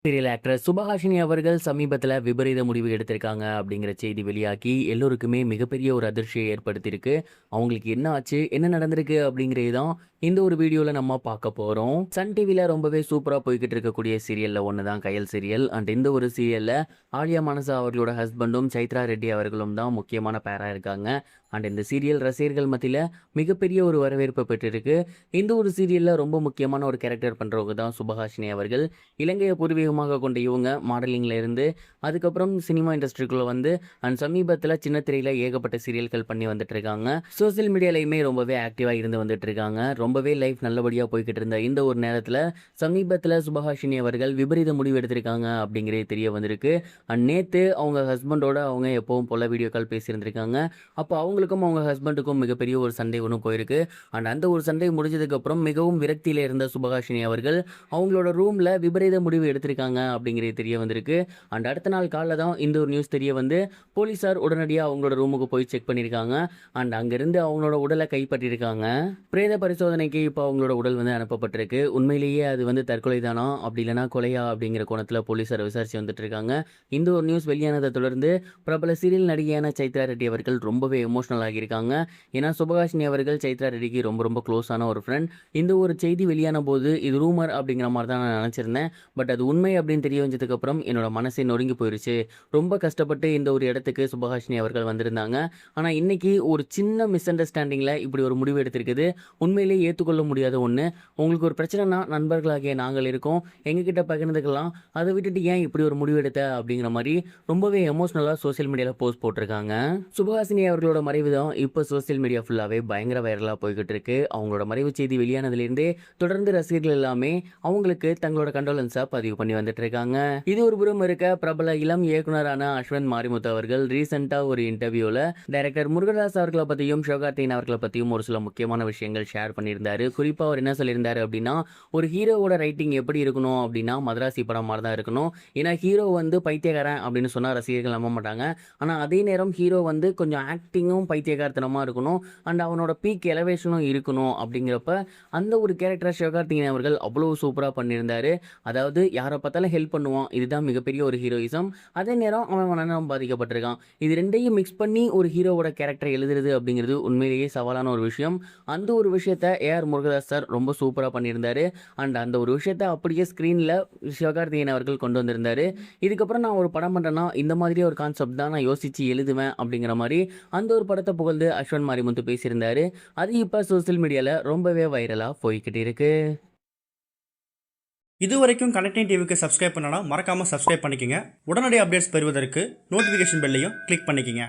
Serial actress சுபஹாசினி அவர்கள் சமீபத்துல விபரீத முடிவு எடுத்திருக்காங்க அப்படிங்கிற செய்தி வெளியாகி எல்லோருக்குமே மிகப்பெரிய ஒரு அதிர்ச்சியை ஏற்படுத்தியிருக்கு. அவங்களுக்கு என்ன ஆச்சு? என்ன நடந்திருக்கு? அப்படிங்கிறது தான் இந்த ஒரு வீடியோல நம்ம பார்க்க போறோம். சன் டிவில ரொம்பவே சூப்பரா போய்க்கிட்டு இருக்கக்கூடிய சீரியல்ல ஒண்ணு தான் கயல் சீரியல். அண்ட் இந்த ஒரு சீரியல்ல ஆலியா மனசா அவர்களோட ஹஸ்பண்டும் சைத்ரா ரெட்டி அவர்களும் தான் முக்கியமான பேரா இருக்காங்க. அண்ட் இந்த சீரியல் ரசிகர்கள் மத்தியில மிகப்பெரிய ஒரு வரவேற்பை பெற்றிருக்கு. இந்த ஒரு சீரியல்ல ரொம்ப முக்கியமான ஒரு கேரக்டர் பண்றவங்க தான் சுபஹாசினி அவர்கள். இலங்கையை பூர்வீகமாக கொண்ட இவங்க மாடலிங்ல இருந்து அதுக்கப்புறம் சினிமா இண்டஸ்ட்ரிக்குள்ள வந்து அண்ட் சமீபத்தில் சின்ன திரையில ஏகப்பட்ட சீரியல்கள் பண்ணி வந்துட்டு இருக்காங்க. சோசியல் மீடியாலையுமே ரொம்பவே ஆக்டிவா இருந்து வந்துட்டு இருக்காங்க. ரொம்பவே லைஃப் நல்லபடியா போய்கிட்டு இருந்த இந்த ஒரு நேரத்தில் சமீபத்தில் சுபஹாசினி அவர்கள் விபரீத முடிவு எடுத்திருக்காங்க அப்படிங்கிறது தெரிய வந்திருக்கு. அண்ட் நேத்து அவங்க ஹஸ்பண்டோட அவங்க எப்பவும் போல வீடியோ கால் பேசியிருந்திருக்காங்க. அப்போ அவங்களுக்கும் அவங்க ஹஸ்பண்டுக்கும் மிகப்பெரிய ஒரு சண்டை ஒன்று போயிருக்கு. அண்ட் அந்த ஒரு சண்டை முடிஞ்சதுக்கு அப்புறம் மிகவும் விரக்தியில இருந்த சுபஹாசினி அவர்கள் அவங்களோட ரூம்ல விபரீத முடிவு எடுத்திருக்காங்க அப்படிங்கிறது தெரிய வந்திருக்கு. அண்ட் அடுத்த நாள் காலைல தான் இந்த ஒரு நியூஸ் தெரிய வந்து போலீசார் உடனடியாக அவங்களோட ரூமுக்கு போய் செக் பண்ணியிருக்காங்க. அண்ட் அங்கிருந்து அவங்களோட உடலை கைப்பற்றியிருக்காங்க. பிரேத பரிசோதனைக்கு இப்போ அவங்களோட உடல் வந்து அனுப்பப்பட்டிருக்கு. உண்மையிலேயே அது வந்து தற்கொலை தானா அப்படி இல்லைனா கொலையா அப்படிங்கிற கோணத்தில் போலீசார் விசாரிச்சு வந்துட்டு இருக்காங்க. இந்த ஒரு நியூஸ் வெளியானதை தொடர்ந்து பிரபல சீரியல் நடிகையான சைத்ரா ரெட்டி அவர்கள் ரொம்பவே எமோஷனல் ஆகியிருக்காங்க. ஏன்னா சுபஹாசினி அவர்கள் சைத்ரா ரெட்டிக்கு ரொம்ப ரொம்ப க்ளோஸான ஒரு ஃப்ரெண்ட். இந்த ஒரு செய்தி வெளியான போது இது ரூமர் அப்படிங்கிற மாதிரி தான் நான் நினச்சிருந்தேன். பட் அது உண்மை அப்படின்னு தெரிய வந்ததுக்கு அப்புறம் என்னோட மனசே நொறுங்கி போயிருச்சு. ரொம்ப கஷ்டப்பட்டு இந்த ஒரு இடத்துக்கு சுபஹாசினி அவர்கள் வந்திருந்தாங்க. ஆனால் இன்னைக்கு ஒரு சின்ன மிஸ் அண்டர்ஸ்டாண்டிங்கில் இப்படி ஒரு முடிவு எடுத்திருக்குது. உண்மையிலேயே ஏற்றுக்கொள்ள முடியாத ஒன்று. உங்களுக்கு ஒரு பிரச்சனைனா நண்பர்களாகிய நாங்கள் இருக்கோம், எங்ககிட்ட பகிர்ந்துக்கலாம். அதை விட்டுட்டு ஏன் இப்படி ஒரு முடிவு எடுத்த அப்படிங்கிற மாதிரி ரொம்பவே எமோஷனலாக சோசியல் மீடியாவில் போஸ்ட் போட்டிருக்காங்க. சுபஹாசினி அவர்களோட மறைவு தான் இப்போ சோசியல் மீடியா ஃபுல்லாகவே பயங்கர வைரலாக போய்கிட்டு இருக்கு. அவங்களோட மறைவு செய்தி வெளியானதுலேருந்தே தொடர்ந்து ரசிகர்கள் எல்லாமே அவங்களுக்கு தங்களோட கண்டோலன்ஸை பதிவு பண்ணி வந்துட்டு இருக்காங்க. இது ஒரு புறம் இருக்க, பிரபல இளம் இயக்குனரான அஸ்வந்த் மாரிமுத்து அவர்கள் ரீசெண்டாக ஒரு இன்டர்வியூவில் டைரக்டர் முருகதாஸ் அவர்களை பற்றியும் சிவகார்த்திகேயன் அவர்களை பற்றியும் ஒரு சில முக்கியமான விஷயங்கள் ஷேர் பண்ணியிருந்தாரு. குறிப்பாக அவர் என்ன சொல்லியிருந்தாரு அப்படின்னா, ஒரு ஹீரோவோட ரைட்டிங் எப்படி இருக்கணும் அப்படின்னா மதராசி படம் மாதிரி தான் இருக்கணும். ஏன்னா ஹீரோ வந்து பைத்தியக்காரன் அப்படின்னு சொன்னால் ரசிகர்கள் நம்ப மாட்டாங்க. ஆனால் அதே நேரம் ஹீரோ வந்து கொஞ்சம் ஆக்டிங்கும் பைத்தியகாரத்தனமாக இருக்கணும். அண்ட் அவனோட பீக் எலவேஷனும் இருக்கணும். அப்படிங்கிறப்ப அந்த ஒரு கேரக்டரை சிவகார்த்திகேயன் அவர்கள் அவ்வளோ சூப்பராக பண்ணியிருந்தாரு. அதாவது யாரை பார்த்தாலும் ஹெல்ப் பண்ணுவான், இதுதான் மிகப்பெரிய ஒரு ஹீரோயிசம். அதே நேரம் அவன் மனநலம் பாதிக்கப்பட்டிருக்கான். இது ரெண்டையும் மிக்ஸ் பண்ணி ஒரு ஹீரோவோட கேரக்டரை எழுதுறது அப்படிங்கிறது உண்மையிலேயே சவாலான ஒரு விஷயம். அந்த ஒரு விஷயத்த ஏஆர் முருகதாஸ் சார் ரொம்ப சூப்பராக பண்ணியிருந்தாரு. அண்ட் அந்த ஒரு விஷயத்த அப்படியே ஸ்க்ரீனில் சிவகார்த்திகேயன் அவர்கள் கொண்டு வந்திருந்தாரு. இதுக்கப்புறம் நான் ஒரு படம் பண்ணுறேன்னா இந்த மாதிரியே ஒரு கான்செப்ட் தான் நான் யோசித்து எழுதுவேன் அப்படிங்கிற மாதிரி அந்த ஒரு படத்தை புகழ்ந்து அஸ்வந்த் மாரிமுத்து பேசியிருந்தாரு. அது இப்போ சோசியல் மீடியாவில் ரொம்பவே வைரலாக போய்கிட்டு இருக்கு. இது வரைக்கும் கனெக்டிங் டிவிக்கு சப்ஸ்கிரைப் பண்ணனா மறக்காமல் சப்ஸ்கிரைப் பண்ணிக்கங்க. உடனடி அப்டேட்ஸ் பெறுவதற்கு நோட்டிஃபிகேஷன் பெல்லையும் கிளிக் பண்ணிக்கங்க.